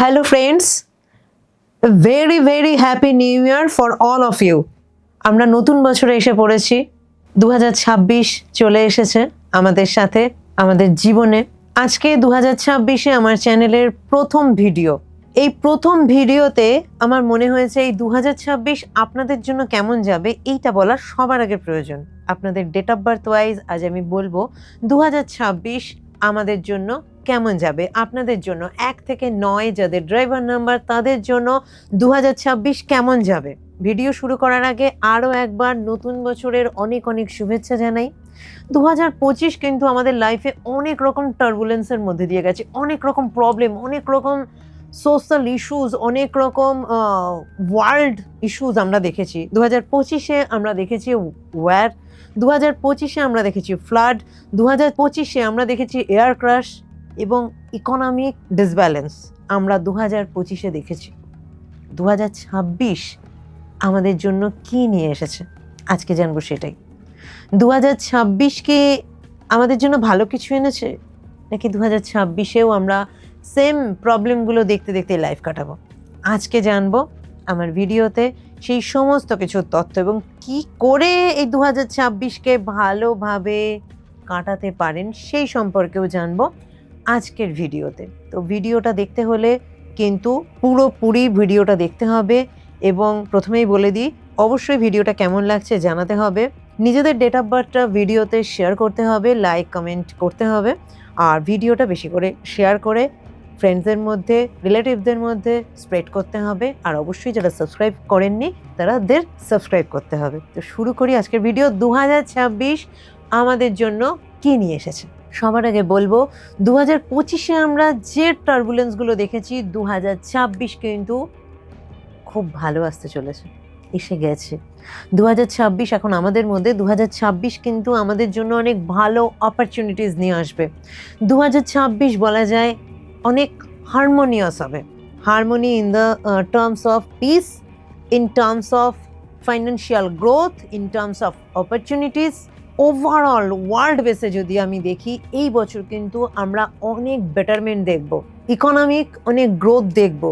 Hello friends, very very happy new year for all of you. আমরা নতুন বছরে এসে পড়েছি। 2026 চলে এসেছে আমাদের সাথে, আমাদের জীবনে। আজকে 2026-এ আমার চ্যানেলের প্রথম ভিডিও। এই প্রথম ভিডিওতে আমার মনে হয়েছে এই 2026 আপনাদের জন্য কেমন যাবে এইটা বলার সবার আগে প্রয়োজন। আপনাদের ডেট অফ বার্থ ওয়াইজ আজ আমি বলবো 2026 আমাদের জন্য কেমন যাবে। আপনাদের জন্য 1 থেকে 9 যাদের ড্রাইভার নাম্বার তাদের জন্য 2026 কেমন যাবে। ভিডিও শুরু করার আগে আরও একবার নতুন বছরের অনেক অনেক শুভেচ্ছা জানাই। 2025 কিন্তু আমাদের লাইফে অনেক রকম টার্বুলেন্সের মধ্যে দিয়ে গেছে, অনেক রকম প্রবলেম, অনেক রকম সোশ্যাল ইস্যুস, অনেক রকম ওয়ার্ল্ড ইস্যুস আমরা দেখেছি। 2025-এ আমরা দেখেছি ওয়ার, 2025-এ আমরা দেখেছি ফ্লাড, 2025-এ আমরা দেখেছি এয়ার ক্রাশ এবং ইকোনমিক ডিসব্যালেন্স আমরা 2025-এ দেখেছি। 2026 আমাদের জন্য কি নিয়ে এসেছে আজকে জানবো সেটাই। 2026 আমাদের জন্য ভালো কিছু এনেছে নাকি 2026-এও আমরা সেম প্রবলেমগুলো দেখতে দেখতে লাইফ কাটাবো, আজকে জানবো আমার ভিডিওতে সেই সমস্ত কিছু তথ্য এবং কি করে এই 2026-কে ভালোভাবে কাটাতে পারেন সেই সম্পর্কেও জানবো আজকের ভিডিওতে। তো ভিডিওটা দেখতে হলে কিন্তু পুরোপুরি ভিডিওটা দেখতে হবে এবং প্রথমেই বলে দিই অবশ্যই ভিডিওটা কেমন লাগছে জানাতে হবে, নিজেদের ডেট অফ বার্থটা ভিডিওতে শেয়ার করতে হবে, লাইক কমেন্ট করতে হবে, আর ভিডিওটা বেশি করে শেয়ার করে ফ্রেন্ডসদের মধ্যে রিলেটিভদের মধ্যে স্প্রেড করতে হবে, আর অবশ্যই যারা সাবস্ক্রাইব করেননি তাদের সাবস্ক্রাইব করতে হবে। তো শুরু করি আজকের ভিডিও। 2026 আমাদের জন্য কি নিয়ে এসেছে। সবার আগে বলবো 2025-এ আমরা যে টার্বুলেন্সগুলো দেখেছি 2026 কিন্তু খুব ভালো আসতে চলেছে, এসে গেছে 2026 এখন আমাদের মধ্যে। 2026 কিন্তু আমাদের জন্য অনেক ভালো অপরচুনিটিস নিয়ে আসবে। 2026 বলা যায় অনেক হারমোনিয়াস হবে, harmony in the terms of piece, in terms of financial growth, in terms of opportunities. Overall world বেসে যদি আমি দেখি এই বছর কিন্তু আমরা অনেক বেটারমেন্ট দেখব, ইকোনমিক অনেক গ্রোথ দেখব,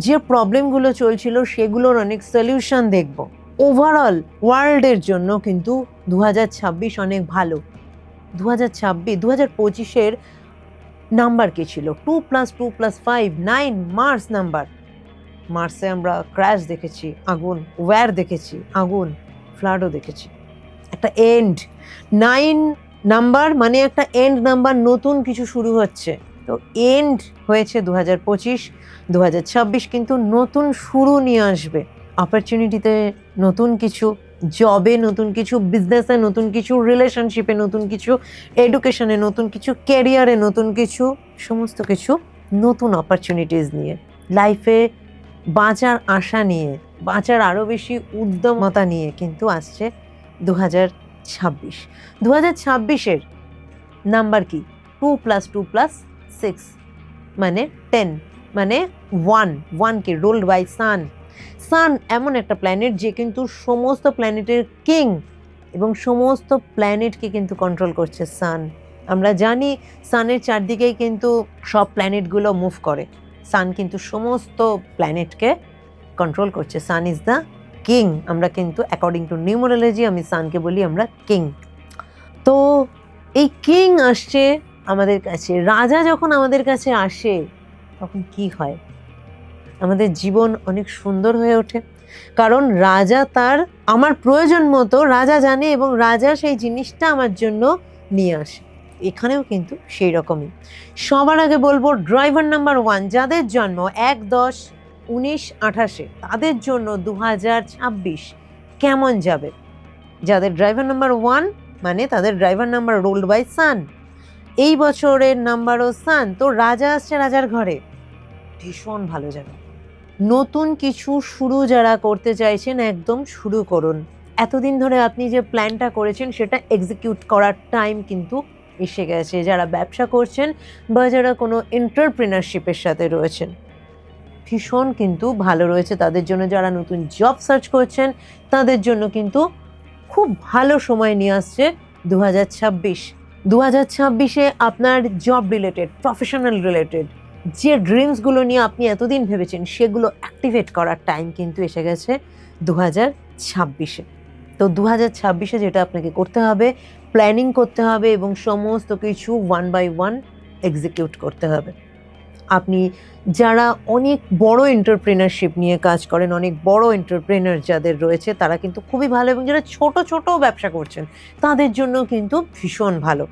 যে প্রবলেমগুলো চলছিল সেগুলোর অনেক সলিউশন দেখব। ওভারঅল ওয়ার্ল্ডের জন্য কিন্তু 2026 অনেক ভালো। 2025-এর নাম্বার কি ছিল? 2 + 2 + 5 9 মার্স নাম্বার। মার্সে আমরা ক্র্যাশ দেখেছি, আগুন, ওয়্যার দেখেছি, আগুন, ফ্লাডও দেখেছি, একটা এন্ড। 9 নাম্বার মানে একটা এন্ড নাম্বার, নতুন কিছু শুরু হচ্ছে। তো এন্ড হয়েছে 2025, 2026 কিন্তু নতুন শুরু নিয়ে আসবে। অপরচুনিটিতে নতুন কিছু, জবে নতুন কিছু, বিজনেসে নতুন কিছু, রিলেশনশিপে নতুন কিছু, এডুকেশনে নতুন কিছু, ক্যারিয়ারে নতুন কিছু, সমস্ত কিছু নতুন অপরচুনিটিস নিয়ে, লাইফে বাঁচার আশা নিয়ে, বাঁচার আরও বেশি উদ্যমতা নিয়ে কিন্তু আসছে 2026। 2026-এর নাম্বার কি? 2 + 2 + 6 মানে 10, মানে 1কে রোল্ড বাই সান। সান এমন একটা প্ল্যানেট যে কিন্তু সমস্ত প্ল্যানেটের কিং এবং সমস্ত প্ল্যানেটকে কিন্তু কন্ট্রোল করছে সান। আমরা জানি সানের চারদিকেই কিন্তু সব প্ল্যানেটগুলো মুভ করে, সান কিন্তু সমস্ত প্ল্যানেটকে কন্ট্রোল করছে। Sun is the king. আমরা কিন্তু অ্যাকর্ডিং টু নিউমারোলজি আমি সানকে বলি আমরা কিং। তো এই কিং আসছে আমাদের কাছে। রাজা যখন আমাদের কাছে আসে তখন কি হয়? আমাদের জীবন অনেক সুন্দর হয়ে ওঠে, কারণ রাজা তার আমার প্রয়োজন মতো রাজা জানে এবং রাজা সেই জিনিসটা আমার জন্য নিয়ে আসে। এখানেও কিন্তু সেই রকমই। সবার আগে বলবো ড্রাইভার নাম্বার 1 যাদের জন্ম 1, 10, 19, 28 তাদের জন্য 2026 কেমন যাবে। যাদের ড্রাইভার নাম্বার 1 মানে তাদের ড্রাইভার নাম্বার রোল্ড বাই সান, এই বছরের নাম্বারও সান, তো রাজা আসছে রাজার ঘরে, ভীষণ ভালো যাবে। নতুন কিছু শুরু যারা করতে চাইছেন একদম শুরু করুন। এতদিন ধরে আপনি যে প্ল্যানটা করেছেন সেটা এক্সিকিউট করার টাইম কিন্তু এসে গেছে। যারা ব্যবসা করছেন বা যারা কোনো এন্টারপ্রেনারশিপের সাথে রয়েছেন ভীষণ কিন্তু ভালো রয়েছে তাদের জন্য। যারা নতুন জব সার্চ করছেন তাদের জন্য কিন্তু খুব ভালো সময় নিয়ে আসছে 2026। 2026-এ আপনার জব রিলেটেড, প্রফেশনাল রিলেটেড যে ড্রিমসগুলো নিয়ে আপনি এতদিন ভেবেছেন সেগুলো অ্যাক্টিভেট করার টাইম কিন্তু এসে গেছে 2026-এ। তো 2026-এ যেটা আপনাকে করতে হবে, প্ল্যানিং করতে হবে এবং সমস্ত কিছু ওয়ান বাই ওয়ান এক্সিকিউট করতে হবে। আপনি যারা অনেক বড় এন্টারপ্রেনারশিপ নিয়ে কাজ করেন, অনেক বড় এন্টারপ্রেনার যাদের রয়েছে তারা কিন্তু খুবই ভালো, এবং যারা ছোট ছোট ব্যবসা করছেন তাদের জন্য কিন্তু ভীষণ ভালো।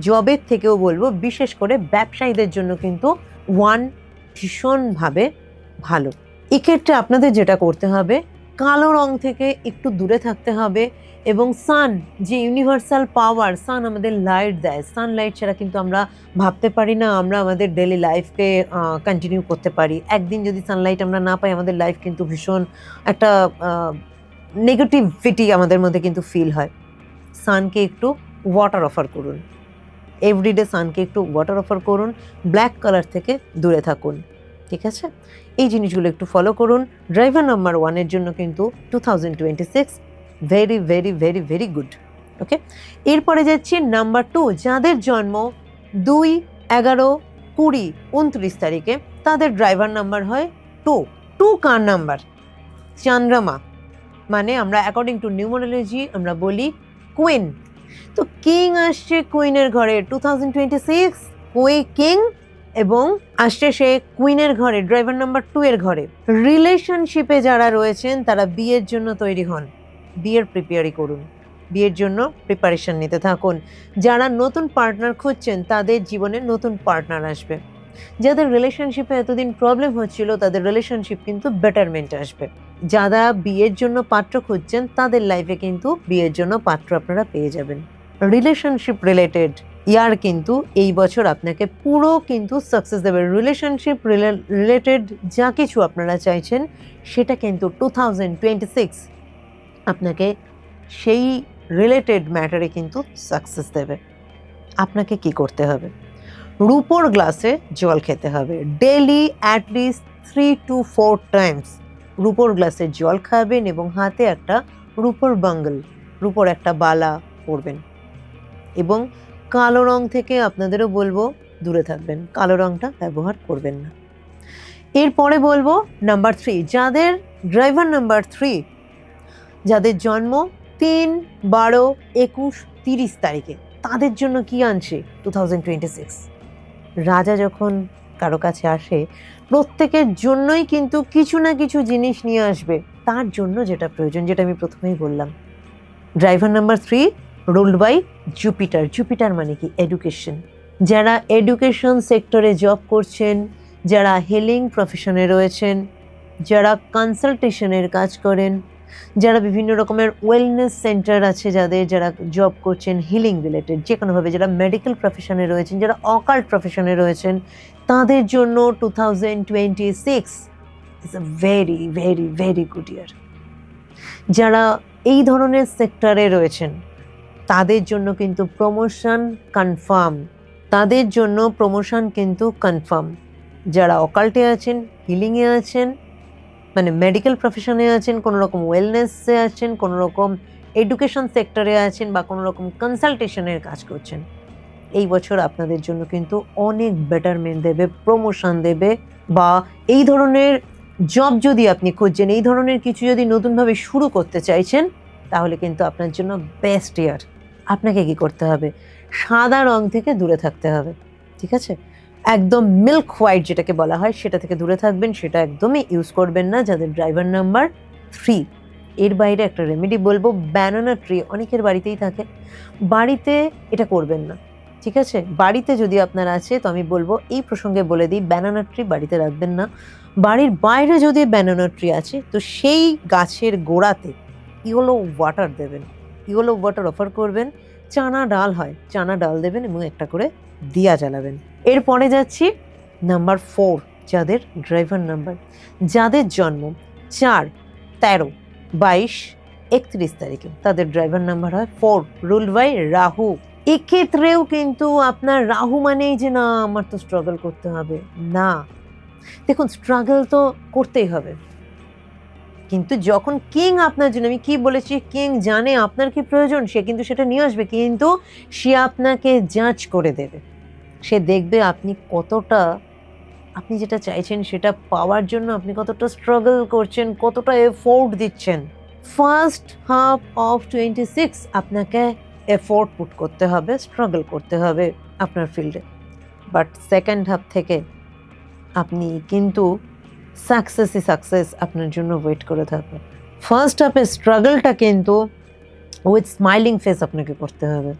জবের থেকেও বলবো, বিশেষ করে ব্যবসায়ীদের জন্য কিন্তু ভীষণভাবে ভালো। এক্ষেত্রে আপনাদের যেটা করতে হবে, কালো রং থেকে একটু দূরে থাকতে হবে, এবং সান যে ইউনিভার্সাল পাওয়ার, সান আমাদের লাইট দেয়, সানলাইট ছাড়া কিন্তু আমরা ভাবতে পারি না আমরা আমাদের ডেলি লাইফকে কন্টিনিউ করতে পারি। একদিন যদি সানলাইট আমরা না পাই, আমাদের লাইফ কিন্তু ভীষণ একটা নেগেটিভিটি আমাদের মধ্যে কিন্তু ফিল হয়। সানকে একটু ওয়াটার অফার করুন, এভরিডে সানকে একটু ওয়াটার অফার করুন, ব্ল্যাক কালার থেকে দূরে থাকুন, ঠিক আছে? এই জিনিসগুলো একটু ফলো করুন। ড্রাইভার নাম্বার 1-এর জন্য কিন্তু 2026 very very very very good. Okay, এরপরে যাচ্ছি নাম্বার 2, যাদের জন্ম 2, 11, 20, 29 তারিখে, তাদের ড্রাইভার নাম্বার হয় 2 কার নাম্বার? চন্দ্রমা, মানে আমরা অ্যাকর্ডিং টু নিউমোরোলজি আমরা বলি কুইন। তো কিং আসছে কুইনের ঘরে 2026, কিং, এবং আসছে সে কুইনের ঘরে, ড্রাইভার নাম্বার 2-এর ঘরে। রিলেশনশিপে যারা রয়েছেন তারা বিয়ের জন্য তৈরি হন, বিয়ের প্রিপেয়ারি করুন, বিয়ের জন্য প্রিপারেশন নিতে থাকুন। যারা নতুন পার্টনার খুঁজছেন তাদের জীবনে নতুন পার্টনার আসবে। যাদের রিলেশনশিপে এতদিন প্রবলেম হচ্ছিল তাদের রিলেশনশিপ কিন্তু বেটারমেন্ট আসবে। যারা বিয়ের জন্য পাত্র খুঁজছেন তাদের লাইফে কিন্তু বিয়ের জন্য পাত্র আপনারা পেয়ে যাবেন। রিলেশনশিপ রিলেটেড ইয়ার কিন্তু এই বছর আপনাকে পুরো কিন্তু সাকসেস দেবে। রিলেশনশিপ রিলেটেড যা কিছু আপনারা চাইছেন সেটা কিন্তু 2026 আপনাকে সেই রিলেটেড ম্যাটারে কিন্তু সাকসেস দেবে। আপনাকে কি করতে হবে? রূপোর গ্লাসে জল খেতে হবে ডেইলি, অ্যাটলিস্ট 3 to 4 টাইমস। রূপোর গ্লাসে জল খাবেন এবং হাতে একটা রূপোর বাঙ্গল, রূপোর একটা বালা পরবেন, এবং কালো রং থেকে আপনাদেরও বলবো দূরে থাকবেন, কালো রংটা ব্যবহার করবেন না। এরপরে বলবো নাম্বার 3, যাদের ড্রাইভার নাম্বার 3, যাদের জন্ম 3, 12, 21, 30 তারিখে, তাদের জন্য কি আনছে 2026? রাজা যখন কারো কাছে আসে প্রত্যেকের জন্যই কিন্তু কিছু না কিছু জিনিস নিয়ে আসবে, তার জন্য যেটা প্রয়োজন, যেটা আমি প্রথমেই বললাম। Driver number 3 ruled by Jupiter. Jupiter মানে কি? এডুকেশন। যারা এডুকেশন সেক্টরে জব করছেন, যারা হিলিং প্রফেশনে রয়েছেন, যারা কনসালটেশনের কাজ করেন, যারা বিভিন্ন রকমের ওয়েলনেস সেন্টার আছে যাদের, যারা জব করছেন হিলিং রিলেটেড যে কোনোভাবে, যারা মেডিকেল প্রফেশনে রয়েছেন, যারা অকাল্ট প্রফেশনে রয়েছেন, তাদের জন্য 2026 is a very very very good year. যারা এই ধরনের সেক্টরে রয়েছেন তাদের জন্য কিন্তু প্রমোশন কনফার্ম, তাদের জন্য প্রমোশন কিন্তু কনফার্ম। যারা অকাল্টে আছেন, হিলিংয়ে আছেন, মানে মেডিকেল প্রফেশনে আছেন, কোনো রকম ওয়েলনেসে আছেন, কোনো রকম এডুকেশন সেক্টরে আছেন, বা কোনো রকম কনসালটেশনের কাজ করছেন, এই বছর আপনাদের জন্য কিন্তু অনেক বেটারমেন্ট দেবে, প্রমোশন দেবে। বা এই ধরনের জব যদি আপনি খুঁজছেন, এই ধরনের কিছু যদি নতুনভাবে শুরু করতে চাইছেন, তাহলে কিন্তু আপনার জন্য বেস্ট ইয়ার। আপনাকে কি করতে হবে? সাদা রং থেকে দূরে থাকতে হবে, ঠিক আছে? একদম মিল্ক হোয়াইট যেটাকে বলা হয় সেটা থেকে দূরে থাকবেন, সেটা একদমই ইউজ করবেন না যাদের ড্রাইভার নাম্বার 3। এর বাইরে একটা রেমেডি বলবো, ব্যানানা ট্রি অনেকের বাড়িতেই থাকে, বাড়িতে এটা করবেন না, ঠিক আছে? বাড়িতে যদি আপনার আছে তো আমি বলবো, এই প্রসঙ্গে বলে দিই, ব্যানানা ট্রি বাড়িতে রাখবেন না। বাড়ির বাইরে যদি ব্যানানা ট্রি আছে তো সেই গাছের গোড়াতে ইয়েলো ওয়াটার দেবেন, ইয়েলো ওয়াটার অফার করবেন। চানা ডাল হয়, চানা ডাল দেবেন এবং একটা করে দিয়া জ্বালাবেন। এরপরে যাচ্ছি নাম্বার 4, যাদের ড্রাইভার নাম্বার, যাদের জন্ম 4, 13, 22, 31 তারিখে, তাদের ড্রাইভার নাম্বার হয় 4, রুলড বাই রাহু। এক্ষেত্রেও কিন্তু আপনার রাহু মানেই যে না আমার তো স্ট্রাগল করতে হবে, না। দেখুন, স্ট্রাগল তো করতেই হবে, কিন্তু যখন কিং আপনার জন্য, আমি কি বলেছি, কিং জানে আপনার কি প্রয়োজন, সে কিন্তু সেটা নিয়ে আসবে, কিন্তু সে আপনাকে জাজ করে দেবে। সে দেখবে আপনি কতটা আপনি যেটা চাইছেন সেটা পাওয়ার জন্য আপনি কতটা স্ট্রাগল করছেন, কতটা এফোর্ট দিচ্ছেন। ফার্স্ট হাফ অফ 26 আপনাকে এফোর্ট পুট করতে হবে, স্ট্রাগল করতে হবে আপনার ফিল্ডে, বাট সেকেন্ড হাফ থেকে আপনি কিন্তু সাকসেস আপনার জন্য ওয়েট করে থাকবে। ফার্স্ট হাফের স্ট্রাগলটা কিন্তু উইথ স্মাইলিং ফেস আপনাকে করতে হবে।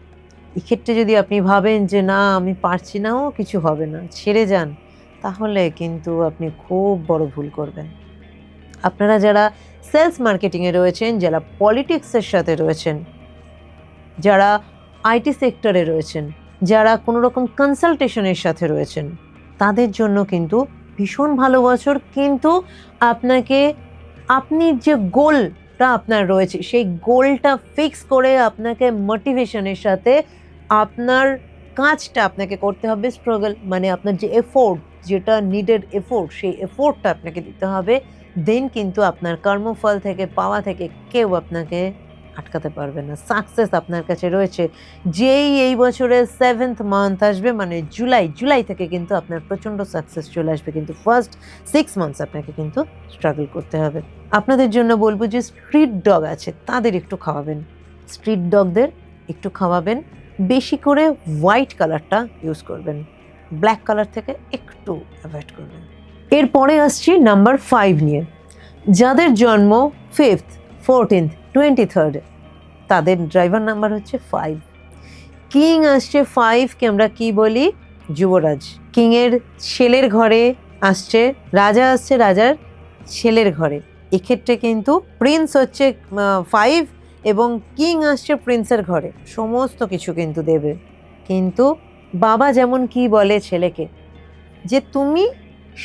এক্ষেত্রে যদি আপনি ভাবেন যে না আমি পারছি না, ও কিছু হবে না, ছেড়ে যান, তাহলে কিন্তু আপনি খুব বড় ভুল করবেন। আপনারা যারা সেলস মার্কেটিংয়ে রয়েছেন, যারা পলিটিক্সের সাথে রয়েছেন, যারা আইটি সেক্টরে রয়েছেন, যারা কোনো রকম কনসালটেশনের সাথে রয়েছেন, তাদের জন্য কিন্তু ভীষণ ভালো বছর। কিন্তু আপনাকে আপনি যে গোলটা আপনার রয়েছে সেই গোলটা ফিক্স করে আপনাকে মোটিভেশনের সাথে আপনার কাজটা আপনাকে করতে হবে। স্ট্রাগল মানে আপনার যে এফোর্ট, যেটা নিডেড এফোর্ট, সেই এফোর্টটা আপনাকে দিতে হবে। দেন কিন্তু আপনার কর্মফল থেকে পাওয়া থেকে কেউ আপনাকে আটকাতে পারবে না। সাকসেস আপনার কাছে রয়েছে। যেই এই বছরের 7th মান্থ আসবে মানে জুলাই থেকে কিন্তু আপনার প্রচণ্ড সাকসেস চলে আসবে, কিন্তু ফার্স্ট 6 মান্থস আপনাকে কিন্তু স্ট্রাগল করতে হবে। আপনাদের জন্য বলবো যে স্ট্রিট ডগ আছে তাদের একটু খাওয়াবেন, স্ট্রিট ডগদের একটু খাওয়াবেন, বেশি করে হোয়াইট কালারটা ইউজ করবেন, ব্ল্যাক কালার থেকে একটু অ্যাভয়েড করবেন। এরপরে আসছি নাম্বার 5 নিয়ে। যাদের জন্ম 5th, 14th, 23rd, তাদের ড্রাইভার নাম্বার হচ্ছে 5। কিং আসছে 5 কে আমরা কি বলি? যুবরাজ। কিংয়ের ছেলের ঘরে আসছে, রাজা আসছে রাজার ছেলের ঘরে। এক্ষেত্রে কিন্তু প্রিন্স হচ্ছে 5 এবং কিং আসছে প্রিন্সের ঘরে। সমস্ত কিছু কিন্তু দেবে। কিন্তু বাবা যেমন কি বলে ছেলেকে যে তুমি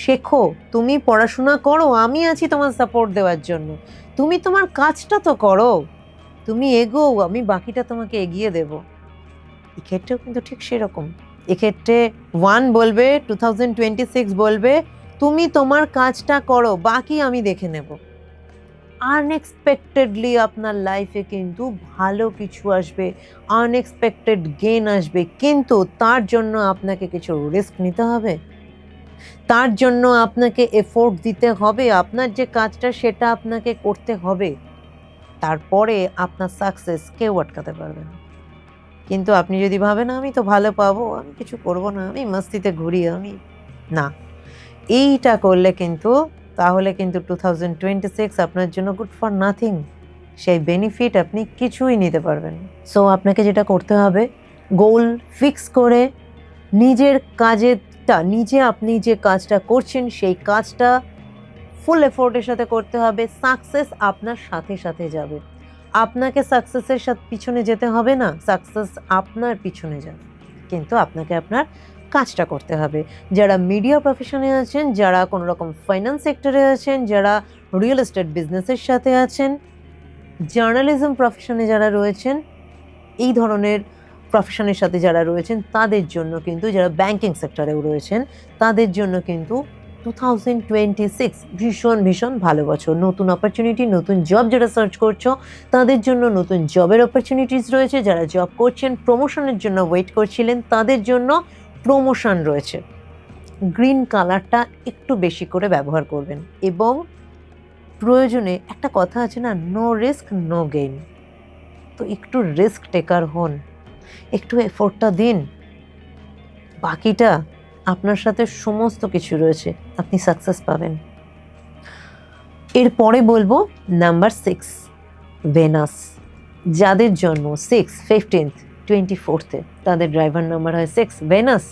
শেখো, তুমি পড়াশোনা করো, আমি আছি তোমার সাপোর্ট দেওয়ার জন্য, তুমি তোমার কাজটা তো করো, তুমি এগোও, আমি বাকিটা তোমাকে এগিয়ে দেব। এক্ষেত্রেও কিন্তু ঠিক সেরকম। এক্ষেত্রে 1 বলবে, 2026 বলবে তুমি তোমার কাজটা করো, বাকি আমি দেখে নেব। আনএক্সপেক্টেডলি আপনার লাইফে কিন্তু ভালো কিছু আসবে, আনএক্সপেক্টেড গেইন আসবে, কিন্তু তার জন্য আপনাকে কিছু রিস্ক নিতে হবে, তার জন্য আপনাকে এফোর্ট দিতে হবে, আপনার যে কাজটা সেটা আপনাকে করতে হবে। তারপরে আপনার সাকসেস কেউ আটকাতে পারবে না। কিন্তু আপনি যদি ভাবেন আমি তো ভালো পাবো, আমি কিছু করব না, আমি মস্তিতে ঘুরি, আমি না, এইটা করলে কিন্তু তাহলে কিন্তু 2026 আপনার জন্য গুড ফর নাথিং। সেই বেনিফিট আপনি কিছুই নিতে পারবেন না। সো আপনাকে যেটা করতে হবে, গোল ফিক্স করে নিজের কাজেরটা নিজে, আপনি যে কাজটা করছেন সেই কাজটা ফুল এফোর্টের সাথে করতে হবে। সাকসেস আপনার সাথে সাথে যাবে, আপনাকে সাকসেসের সাথে পিছনে যেতে হবে না, সাকসেস আপনার পিছনে যাবে, কিন্তু আপনাকে আপনার কাজটা করতে হবে। যারা মিডিয়া প্রফেশনে আছেন, যারা কোনো রকম ফাইন্যান্স সেক্টরে আছেন, যারা রিয়েল এস্টেট বিজনেসের সাথে আছেন, জার্নালিজম প্রফেশনে যারা রয়েছেন, এই ধরনের প্রফেশনের সাথে যারা রয়েছেন তাদের জন্য কিন্তু, যারা ব্যাংকিং সেক্টরেও রয়েছেন তাদের জন্য কিন্তু 2026 ভীষণ ভালো বছর। নতুন অপরচুনিটি, নতুন জব যারা সার্চ করছো তাদের জন্য নতুন জবের অপরচুনিটিস রয়েছে, যারা জব করছেন প্রমোশনের জন্য ওয়েট করছিলেন তাদের জন্য প্রমোশন রয়েছে। গ্রিন কালারটা একটু বেশি করে ব্যবহার করবেন এবং প্রয়োজনে, একটা কথা আছে না, নো রিস্ক নো গেইন, তো একটু রিস্ক টেকার হন, একটু এফোর্টটা দিন, বাকিটা আপনার সাথে সমস্ত কিছু রয়েছে, আপনি সাকসেস পাবেন। এরপরে বলবো নাম্বার 6, ভেনাস। যাদের জন্ম 6, 15th, 24th, তাদের ড্রাইভার নাম্বার হয় 6। ভেনাস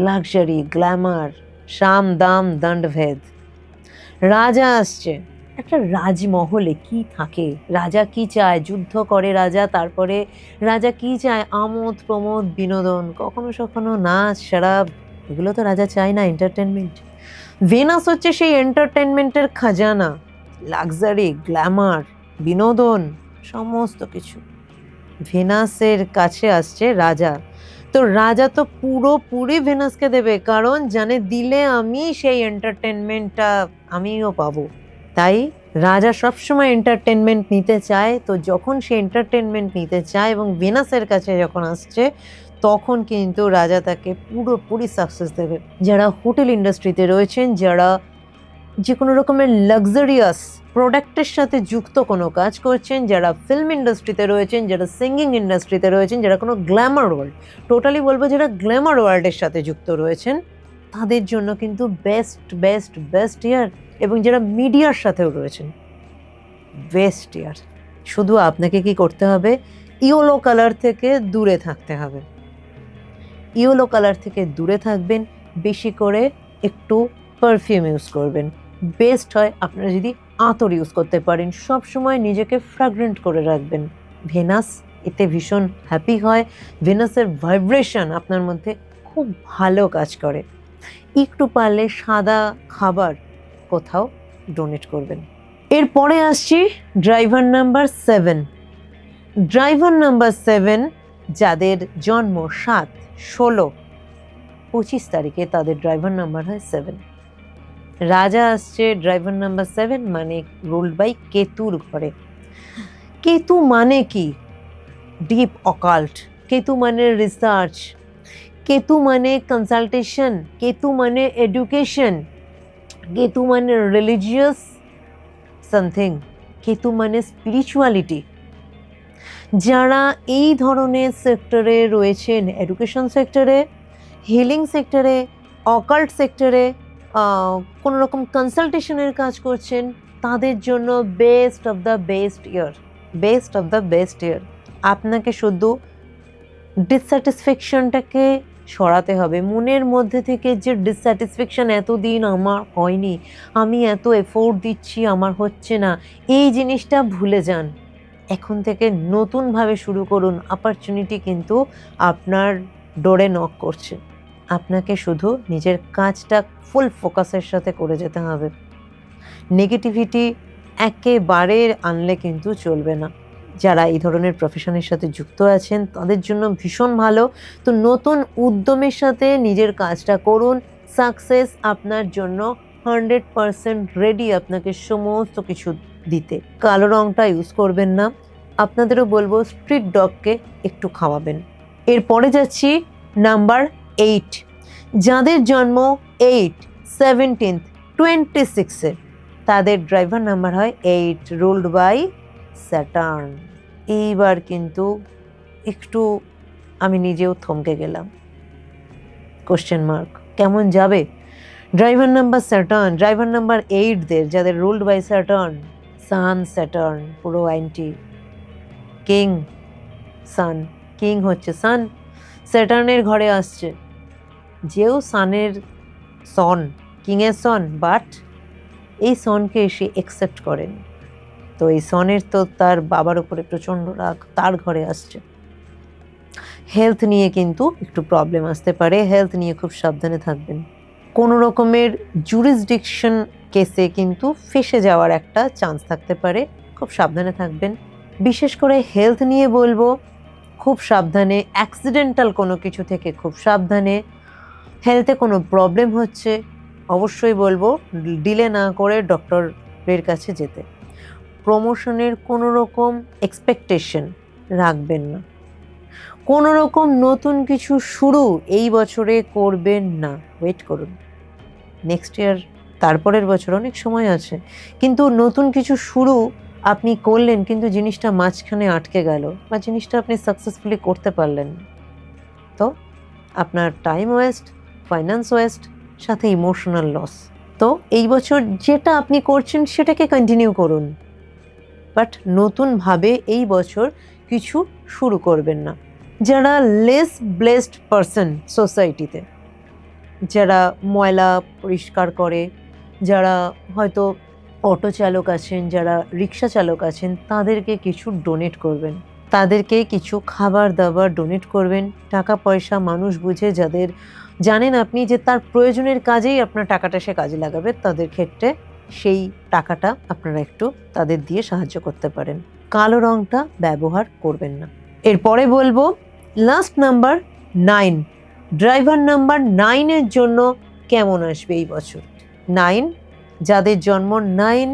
লাক্সারি, গ্ল্যামার, সাম দাম দণ্ডভেদ। রাজা আসছে, একটা রাজমহলে কি থাকে, রাজা কি চায়, যুদ্ধ করে রাজা, তারপরে রাজা কি চায়, আমোদ প্রমোদ বিনোদন, কখনো সখনো নাচ শরাব, এগুলো তো রাজা চায় না, এন্টারটেনমেন্ট। ভেনাস হচ্ছে সেই এন্টারটেনমেন্টের খাজানা, লাক্সারি, গ্ল্যামার, বিনোদন, সমস্ত কিছু ভেনাসের কাছে আসছে রাজা। তো রাজা তো পুরোপুরি ভেনাসকে দেবে, কারণ জানে দিলে আমি সেই এন্টারটেনমেন্টটা আমিও পাবো। তাই রাজা সবসময় এন্টারটেনমেন্ট নিতে চায়। তো যখন সে এন্টারটেনমেন্ট নিতে চায় এবং ভেনাসের কাছে যখন আসছে, তখন কিন্তু রাজা তাকে পুরোপুরি সাকসেস দেবে। যারা হোটেল ইন্ডাস্ট্রিতে রয়েছেন, যারা যে কোনো রকমের লাক্সারিয়াস প্রোডাক্টের সাথে যুক্ত কোনো কাজ করছেন, যারা ফিল্ম ইন্ডাস্ট্রিতে রয়েছেন, যারা সিঙ্গিং ইন্ডাস্ট্রিতে রয়েছেন, যারা কোনো গ্ল্যামার ওয়ার্ল্ড, টোটালি বলবো যারা গ্ল্যামার ওয়ার্ল্ডের সাথে যুক্ত রয়েছেন, তাদের জন্য কিন্তু বেস্ট বেস্ট বেস্ট ইয়ার। এবং যারা মিডিয়ার সাথেও রয়েছেন, বেস্ট ইয়ার। শুধু আপনাকে কি করতে হবে, ইয়েলো কালার থেকে দূরে থাকতে হবে। ইয়েলো কালার থেকে দূরে থাকবেন, বেশি করে একটু পারফিউম ইউজ করবেন। বেস্ট হয় আপনারা যদি আতর ইউজ করতে পারেন, সব সময় নিজেকে ফ্র্যাগ্রেন্ট করে রাখবেন। ভেনাস এতে ভীষণ হ্যাপি হয়, ভেনাসের ভাইব্রেশন আপনার মধ্যে খুব ভালো কাজ করে। একটু পারলে সাদা খাবার কোথাও ডোনেট করবেন। এরপরে আসছি ড্রাইভার নাম্বার 7। ড্রাইভার নাম্বার 7 যাদের জন্ম 7, 16, 25 তারিখে, তাদের ড্রাইভার নাম্বার হয় 7। রাজা আসছে ড্রাইভার নাম্বার 7, মানে রুলড বাই কেতুর ঘরে। কেতু মানে কি? Deep occult. কেতু মানে রিসার্চ। কেতু মানে কনসালটেশন। কেতু মানে এডুকেশন। কেতু মানে রিলিজিয়াস সামথিং। কেতু মানে স্পিরিচুয়ালিটি। যারা এই ধরনের সেক্টরে রয়েছেন, এডুকেশন সেক্টরে, হিলিং সেক্টরে, অকাল্ট সেক্টরে, কোনো রকম কনসালটেশনের কাজ করছেন, তাদের জন্য best of the best year. Best of the best ইয়ার। আপনাকে শুধু ডিসস্যাটিসফ্যাকশনটাকে সরাতে হবে মনের মধ্যে থেকে, যে ডিসস্যাটিসফ্যাকশন এতদিন আমার হয়নি, আমি এত এফোর্ট দিচ্ছি আমার হচ্ছে না, এই জিনিসটা ভুলে যান। এখন থেকে নতুনভাবে শুরু করুন। অপরচুনিটি কিন্তু আপনার ডোরে নক করছে। আপনাকে শুধু নিজের কাজটা ফুল ফোকাসের সাথে করে যেতে হবে। নেগেটিভিটি একেবারে আনলে কিন্তু চলবে না। যারা এই ধরনের প্রফেশনের সাথে যুক্ত আছেন তাদের জন্য ভীষণ ভালো। তো নতুন উদ্যমের সাথে নিজের কাজটা করুন। সাকসেস আপনার জন্য 100% রেডি আপনাকে সমস্ত কিছু দিতে। কালো রঙটা ইউজ করবেন না। আপনাদেরও বলবো স্ট্রিট ডগকে একটু খাওয়াবেন। এরপরে যাচ্ছি নাম্বার 8। যাদের জন্ম 8, 17, 26-এ, তাদের ড্রাইভার নাম্বার হয় 8, রুলড বাই স্যাটার্ন। এইবার কিন্তু একটু আমি নিজেও থমকে গেলাম। কোশ্চেন মার্ক, কেমন যাবে? Driver number Saturn, driver number 8দের যাদের ruled by Saturn, sun Saturn পুরো অ্যান্টি। কিং সান, কিং হচ্ছে সান, স্যাটার্নের ঘরে আসছে। যেও সানের সন, কিংয়ের সন, বাট এই সনকে সে অ্যাকসেপ্ট করেন। তো এই সনের তো তার বাবার উপরে প্রচণ্ড রাগ, তার ঘরে আসছে। হেলথ নিয়ে কিন্তু একটু প্রবলেম আসতে পারে, হেলথ নিয়ে খুব সাবধানে থাকবেন। কোনো রকমের জুরিসডিকশন কেসে কিন্তু ফেসে যাওয়ার একটা চান্স থাকতে পারে, খুব সাবধানে থাকবেন। বিশেষ করে হেলথ নিয়ে বলবো খুব সাবধানে, অ্যাক্সিডেন্টাল কোনো কিছু থেকে খুব সাবধানে। হেলথে কোনো প্রবলেম হচ্ছে, অবশ্যই বলবো ডিলে না করে ডক্টরের কাছে যেতে। প্রমোশনের কোনো রকম এক্সপেকটেশন রাখবেন না। কোনো রকম নতুন কিছু শুরু এই বছরে করবেন না, ওয়েট করুন নেক্সট ইয়ার, তারপরের বছর অনেক সময় আছে। কিন্তু নতুন কিছু শুরু আপনি করলেন কিন্তু জিনিসটা মাঝখানে আটকে গেল বা জিনিসটা আপনি সাকসেসফুলি করতে পারলেন না, তো আপনার টাইম ওয়েস্ট, ফাইন্যান্স ওয়েস্ট, সাথে ইমোশনাল লস। তো এই বছর যেটা আপনি করছেন সেটাকে কন্টিনিউ করুন, বাট নতুনভাবে এই বছর কিছু শুরু করবেন না। যারা লেস ব্লেসড পারসন সোসাইটিতে, যারা ময়লা পরিষ্কার করে, যারা হয়তো অটো চালক আছেন, যারা রিক্সা চালক আছেন, তাদেরকে কিছু ডোনেট করবেন। তাদেরকে কিছু খাবার দাবার ডোনেট করবেন। টাকা পয়সা মানুষ বুঝে, যাদের জানেন আপনি যে তার প্রয়োজনের কাজেই আপনার টাকাটা সে কাজে লাগাবে, তাদের ক্ষেত্রে সেই টাকাটা আপনারা একটু তাদের দিয়ে সাহায্য করতে পারেন। কালো রঙটা ব্যবহার করবেন না। এরপরে বলবো লাস্ট নাম্বার 9। ড্রাইভার নাম্বার 9-এর জন্য কেমন আসবে এই বছর? 9, যাদের জন্ম 9,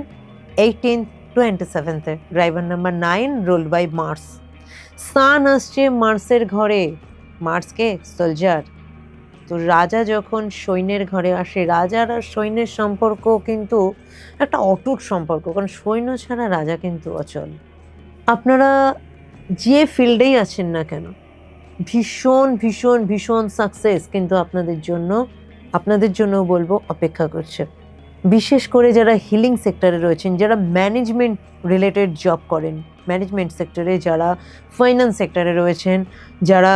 18, 27-এ, driver number 9 ruled by Mars. Sun আসছে মার্সের ঘরে। মার্সকে সোলজার। তো রাজা যখন সৈন্যের ঘরে আসে, রাজার আর সৈন্যের সম্পর্ক কিন্তু একটা অটুট সম্পর্ক, কারণ সৈন্য ছাড়া রাজা কিন্তু অচল। আপনারা যে ফিল্ডেই আছেন না কেন, ভীষণ ভীষণ ভীষণ সাকসেস কিন্তু আপনাদের জন্য বলবো অপেক্ষা করছে। বিশেষ করে যারা হিলিং সেক্টরে রয়েছেন, যারা ম্যানেজমেন্ট রিলেটেড জব করেন, ম্যানেজমেন্ট সেক্টরে, যারা ফাইন্যান্স সেক্টরে রয়েছেন, যারা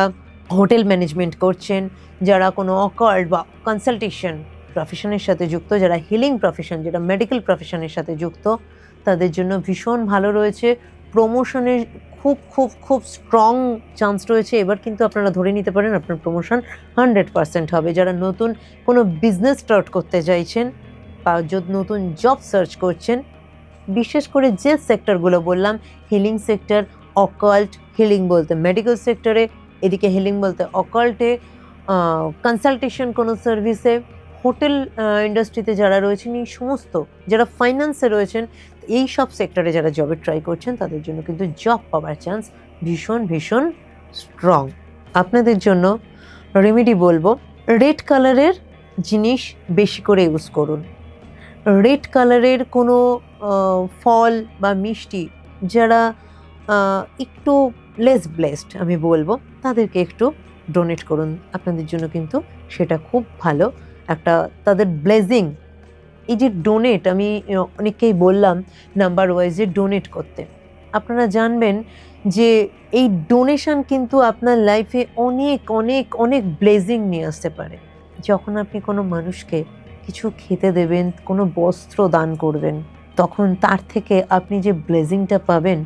হোটেল ম্যানেজমেন্ট করছেন, যারা কোনো অকাল্ট বা কনসালটেশন প্রফেশনের সাথে যুক্ত, যারা হিলিং প্রফেশন, যারা মেডিকেল প্রফেশনের সাথে যুক্ত, তাদের জন্য ভীষণ ভালো রয়েছে। প্রমোশনের খুব খুব খুব স্ট্রং চান্স রয়েছে। এবার কিন্তু আপনারা ধরে নিতে পারেন আপনার প্রমোশন 100% হবে। যারা নতুন কোনো বিজনেস স্টার্ট করতে চাইছেন বা নতুন জব সার্চ করছেন, বিশেষ করে যে সেক্টরগুলো বললাম, হিলিং সেক্টর, অকাল্ট, হিলিং বলতে মেডিকেল সেক্টরে, এদিকে হিলিং বলতে অকাল্টে, কনসালটেশন কোনো সার্ভিসে, হোটেল ইন্ডাস্ট্রিতে যারা রয়েছেন, এই সমস্ত যারা ফাইন্যান্সে রয়েছেন, এই সব সেক্টরে যারা জবে ট্রাই করছেন, তাদের জন্য কিন্তু জব পাওয়ার চান্স ভীষণ ভীষণ স্ট্রং। আপনাদের জন্য রেমেডি বলবো, রেড কালারের জিনিস বেশি করে ইউজ করুন। রেড কালারের কোনো ফল বা মিষ্টি যারা একটু লেস ব্লেসড আমি বলবো, তাদেরকে একটু ডোনেট করুন। আপনাদের জন্য কিন্তু সেটা খুব ভালো একটা তাদের ব্লেসিং। এই যে ডোনেট, আমি অনেককেই বললাম নাম্বার ওয়াইজে ডোনেট করতে। আপনারা জানবেন যে এই ডোনেশন কিন্তু আপনার লাইফে অনেক অনেক অনেক ব্লেসিং নিয়ে আসতে পারে। যখন আপনি কোনো মানুষকে কিছু খেতে দেবেন, কোনো বস্ত্র দান করবেন, তখন তার থেকে আপনি যে ব্লেসিংটা পাবেন,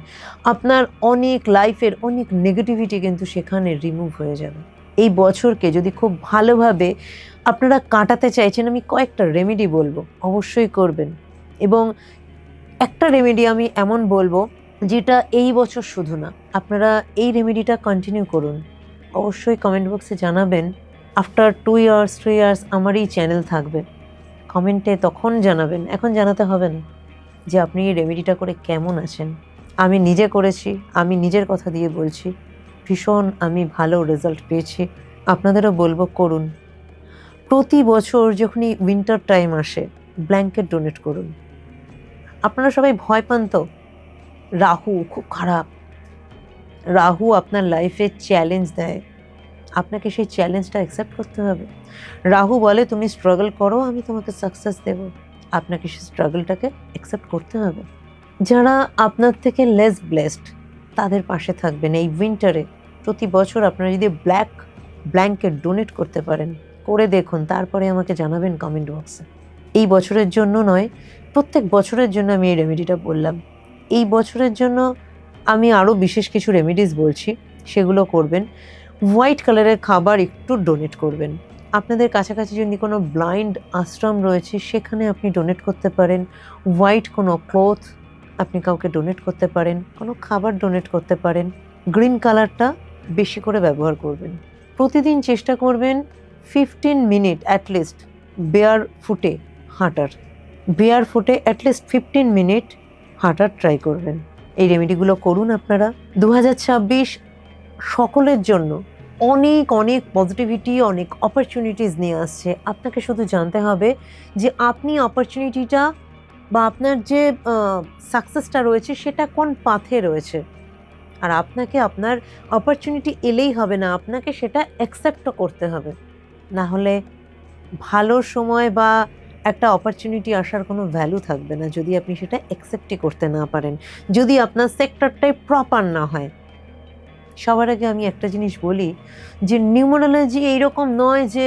আপনার অনেক লাইফের অনেক নেগেটিভিটি কিন্তু সেখানে রিমুভ হয়ে যাবে। এই বছরকে যদি খুব ভালোভাবে আপনারা কাটাতে চাইছেন, আমি কয়েকটা রেমেডি বলবো, অবশ্যই করবেন। এবং একটা রেমেডি আমি এমন বলবো যেটা এই বছর শুধু না, আপনারা এই রেমেডিটা কন্টিনিউ করুন। অবশ্যই কমেন্ট বক্সে জানাবেন। আফটার 2 ইয়ার্স 3 ইয়ার্স আমার এই চ্যানেল থাকবে, কমেন্টে তখন জানাবেন, এখন জানাতে হবে না, যে আপনি এই রেমেডিটা করে কেমন আছেন। আমি নিজে করেছি, আমি নিজের কথা দিয়ে বলছি, ভীষণ আমি ভালো রেজাল্ট পেয়েছি। আপনাদেরও বলবো করুন। প্রতি বছর যখনই উইন্টার টাইম আসে, ব্ল্যাঙ্কেট ডোনেট করুন। আপনারা সবাই ভয় পান তো, রাহু খুব খারাপ, রাহু আপনার লাইফে চ্যালেঞ্জ দেয়, আপনাকে সেই চ্যালেঞ্জটা অ্যাকসেপ্ট করতে হবে। রাহু বলে তুমি স্ট্রাগল করো, আমি তোমাকে সাকসেস দেব। আপনাকে সেই স্ট্রাগলটাকে অ্যাকসেপ্ট করতে হবে। যারা আপনার থেকে লেস ব্লেসড, তাদের পাশে থাকবেন এই উইন্টারে। প্রতি বছর আপনারা যদি ব্ল্যাঙ্কেট ডোনেট করতে পারেন, করে দেখুন, তারপরে আমাকে জানাবেন কমেন্ট বক্সে। এই বছরের জন্য নয়, প্রত্যেক বছরের জন্য আমি এই রেমেডিটা বললাম। এই বছরের জন্য আমি আরও বিশেষ কিছু রেমেডিস বলছি, সেগুলো করবেন। হোয়াইট কালারের খাবার একটু ডোনেট করবেন। আপনাদের কাছাকাছি যদি কোনো ব্লাইন্ড আশ্রম রয়েছে, সেখানে আপনি ডোনেট করতে পারেন। হোয়াইট কোনো ক্লথ আপনি কাউকে ডোনেট করতে পারেন, কোনো খাবার ডোনেট করতে পারেন। গ্রিন কালারটা বেশি করে ব্যবহার করবেন। প্রতিদিন চেষ্টা করবেন 15 মিনিট অ্যাটলিস্ট বেয়ার ফুটে হাঁটার। বেয়ার ফুটে অ্যাটলিস্ট 15 মিনিট হাঁটার ট্রাই করবেন। এই রেমেডিগুলো করুন আপনারা। 2026 সকলের জন্য অনেক অনেক পজিটিভিটি, অনেক অপরচুনিটিস নিয়ে আসছে। আপনাকে শুধু জানতে হবে যে আপনি অপরচুনিটিটা বা আপনার যে সাকসেসটা রয়েছে সেটা কোন পাথে রয়েছে। আর আপনাকে আপনার অপরচুনিটি এলেই হবে না, আপনাকে সেটা অ্যাকসেপ্টও করতে হবে। না হলে ভালো সময় বা একটা অপরচুনিটি আসার কোনো ভ্যালু থাকবে না যদি আপনি সেটা অ্যাকসেপ্টই করতে না পারেন, যদি আপনার সেক্টরটাই প্রপার না হয়। সবার আগে আমি একটা জিনিস বলি যে নিউমারোলজি এইরকম নয় যে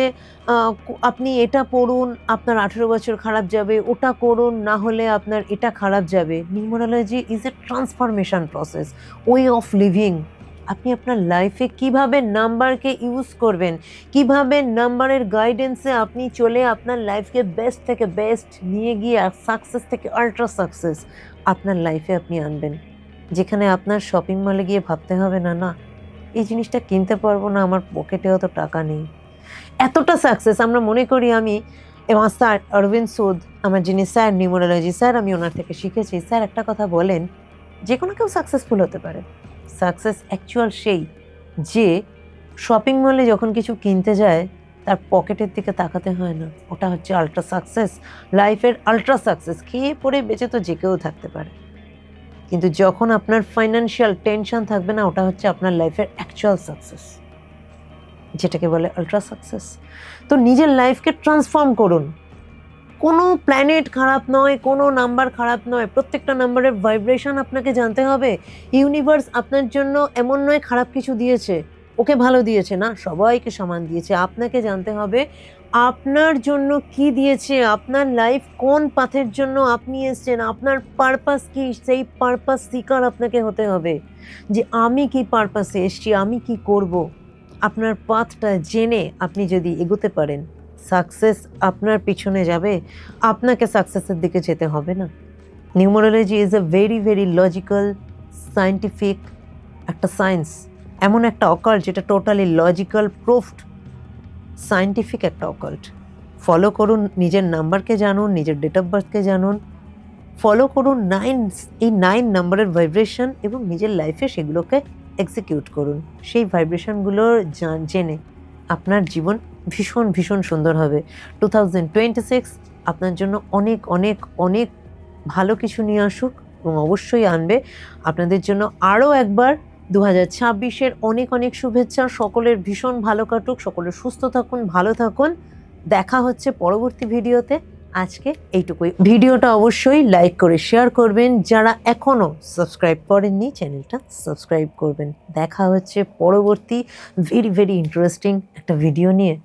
আপনি এটা পড়ুন আপনার 18 বছর খারাপ যাবে, ওটা করুন না হলে আপনার এটা খারাপ যাবে। Numerology is a transformation process, way of living. আপনি আপনার লাইফে কিভাবে নাম্বারকে ইউজ করবেন, কিভাবে নাম্বারের গাইডেন্সে আপনি চলে আপনার লাইফকে বেস্ট থেকে বেস্ট নিয়ে গিয়ে সাকসেস থেকে আল্ট্রা সাকসেস আপনার লাইফে আপনি আনবেন। যেখানে আপনার শপিং মলে গিয়ে ভাবতে হবে না, না এই জিনিসটা কিনতে পারবো না, আমার পকেটে অত টাকা নেই। এতটা সাকসেস আমরা মনে করি। আমি এবং স্যার অরবিন্দ সুদ, আমার যিনি স্যার নিউমারোলজি স্যার, আমি ওনার থেকে শিখেছি। স্যার একটা কথা বলেন, যে কোনো কেউ সাকসেসফুল হতে পারে। সাকসেস অ্যাকচুয়াল সেই যে শপিং মলে যখন কিছু কিনতে যায় তার পকেটের দিকে তাকাতে হয় না, ওটা হচ্ছে আল্ট্রা সাকসেস, লাইফের আল্ট্রা সাকসেস। খেয়ে পরে বেঁচে তো যে কেউ থাকতে পারে, কিন্তু যখন আপনার ফাইন্যান্সিয়াল টেনশন থাকবে না, ওটা হচ্ছে আপনার লাইফের অ্যাকচুয়াল সাকসেস, যেটাকে বলে আল্ট্রা সাকসেস। তো নিজের লাইফকে ট্রান্সফর্ম করুন। কোনো প্ল্যানেট খারাপ নয়, কোনো নাম্বার খারাপ নয়, প্রত্যেকটা নাম্বারের ভাইব্রেশন আপনাকে জানতে হবে। ইউনিভার্স আপনার জন্য এমন নয় খারাপ কিছু দিয়েছে, ওকে ভালো দিয়েছে না, সবাইকে সমান দিয়েছে। আপনাকে জানতে হবে আপনার জন্য কি দিয়েছে, আপনার লাইফ কোন পাথের জন্য আপনি এসেছেন, আপনার পারপাস কি, সেই পারপাস সিকার আপনাকে হতে হবে, যে আমি কি পারপাসে এসেছি, আমি কি করব। আপনার পাথটা জেনে আপনি যদি এগোতে পারেন, সাকসেস আপনার পিছনে যাবে, আপনাকে সাকসেসের দিকে যেতে হবে না। Numerology is a very very logical, scientific একটা সায়েন্স, এমন একটা অকাল্ট যেটা টোটালি লজিক্যাল, প্রুফড, সায়েন্টিফিক একটা অকাল্ট। ফলো করুন, নিজের নাম্বারকে জানুন, নিজের ডেট অফ বার্থকে জানুন, ফলো করুন এই 9 নাম্বারের ভাইব্রেশন এবং নিজের লাইফে সেগুলোকে এক্সিকিউট করুন। সেই ভাইব্রেশনগুলো জেনে আপনার জীবন ভীষণ ভীষণ সুন্দর হবে। 2026 আপনার জন্য অনেক অনেক অনেক ভালো কিছু নিয়ে আসুক, এবং অবশ্যই আনবে। আপনাদের জন্য আরও একবার 2026-এর অনেক অনেক শুভেচ্ছা। সকলের ভীষণ ভালো কাটুক, সকলের সুস্থ থাকুন, ভালো থাকুন। দেখা হচ্ছে পরবর্তী ভিডিওতে। আজকে এইটুকুই। ভিডিওটা অবশ্যই লাইক করে শেয়ার করবেন, যারা এখনও সাবস্ক্রাইব করেননি চ্যানেলটা সাবস্ক্রাইব করবেন। দেখা হচ্ছে পরবর্তী ভেরি ভেরি ইন্টারেস্টিং একটা ভিডিও নিয়ে।